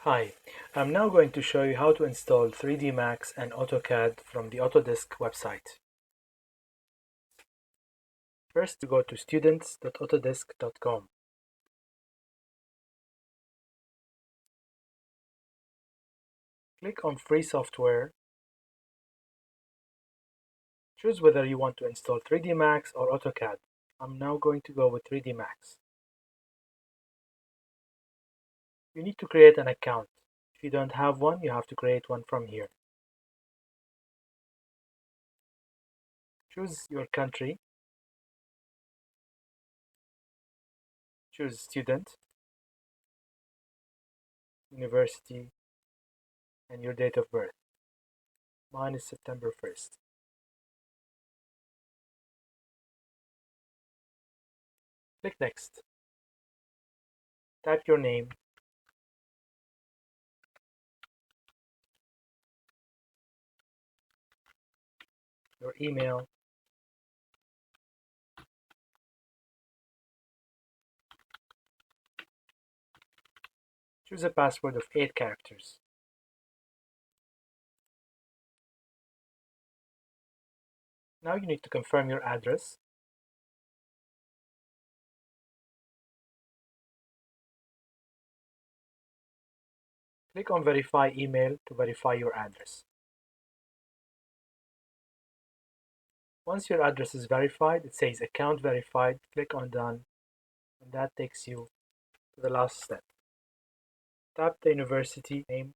Hi, I'm now going to show you how to install 3D Max and AutoCAD from the Autodesk website. First, go to students.autodesk.com. Click on Free Software. Choose whether you want to install 3D Max or AutoCAD. I'm now going to go with 3D Max. You need to create an account. If you don't have one, you have to create one from here. Choose your country. Choose student, university, and your date of birth. Mine is September 1st. Click Next. Type your name, your email, choose a password of 8 characters. Now you need to confirm your address. Click on Verify Email to verify your address. Once your address is verified, it says Account Verified. Click on Done, and that takes you to the last step. Tap the university name.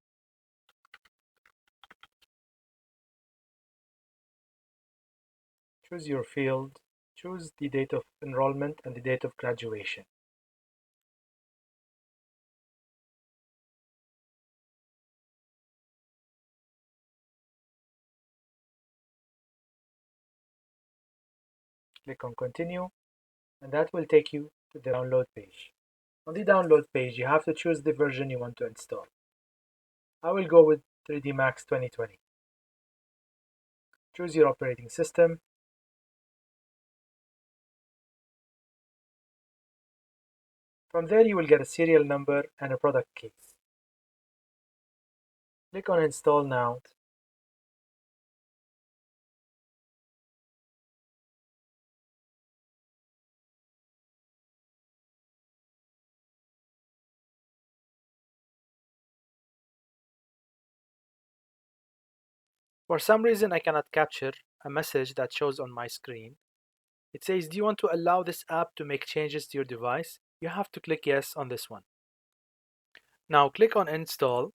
Choose your field. Choose the date of enrollment and the date of graduation. Click on Continue, and that will take you to the download page. On the download page, you have to choose the version you want to install. I will go with 3D Max 2020. Choose your operating system. From there, you will get a serial number and a product key. Click on Install Now. For some reason, I cannot capture a message that shows on my screen. It says, do you want to allow this app to make changes to your device? You have to click yes on this one. Now click on Install.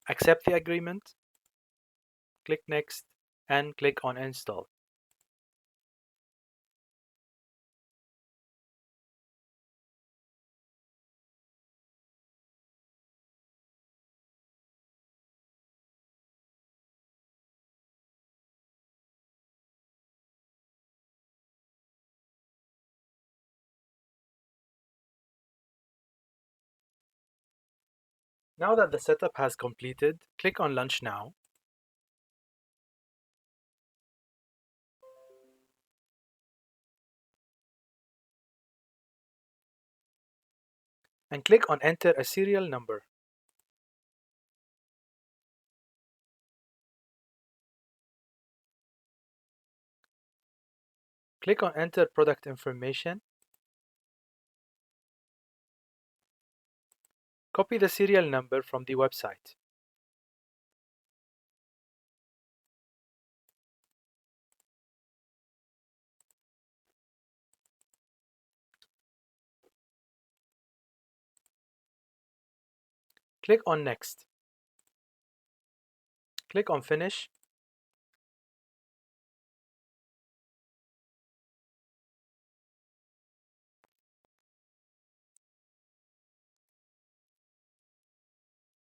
Accept the agreement. Click Next and click on Install. Now that the setup has completed, click on Launch Now. And click on Enter a serial number. Click on Enter Product Information. Copy the serial number from the website. Click on Next. Click on Finish.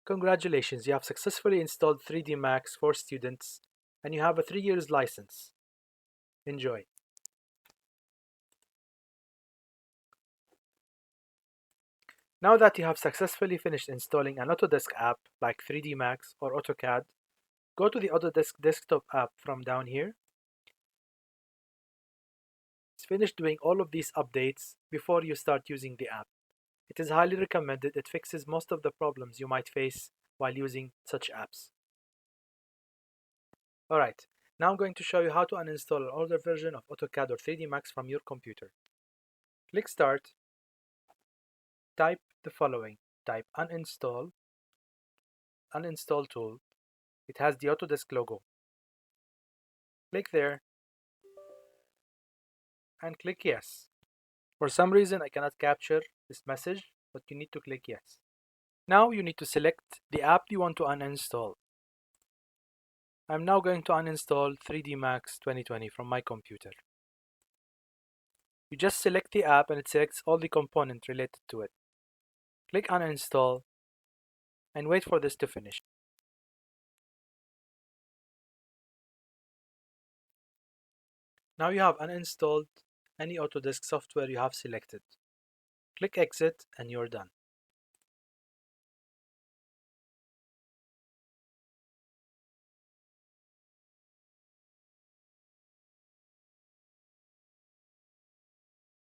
Congratulations, you have successfully installed 3D Max for students and you have a 3 years license. Enjoy. Now that you have successfully finished installing an Autodesk app like 3D Max or AutoCAD, go to the Autodesk desktop app from down here. finish doing all of these updates before you start using the app. It is highly recommended. It fixes most of the problems you might face while using such apps. Alright, now I'm going to show you how to uninstall an older version of AutoCAD or 3D Max from your computer. Click Start, type the following, type uninstall tool. It has the Autodesk logo. Click there and click yes. For some reason I cannot capture this message, but you need to click yes. Now you need to select the app you want to uninstall. I'm now going to uninstall 3D Max 2020 from my computer. You just select the app and it selects all the components related to it. Click uninstall and wait for this to finish. Now you have uninstalled any Autodesk software you have selected. Click exit and you're done.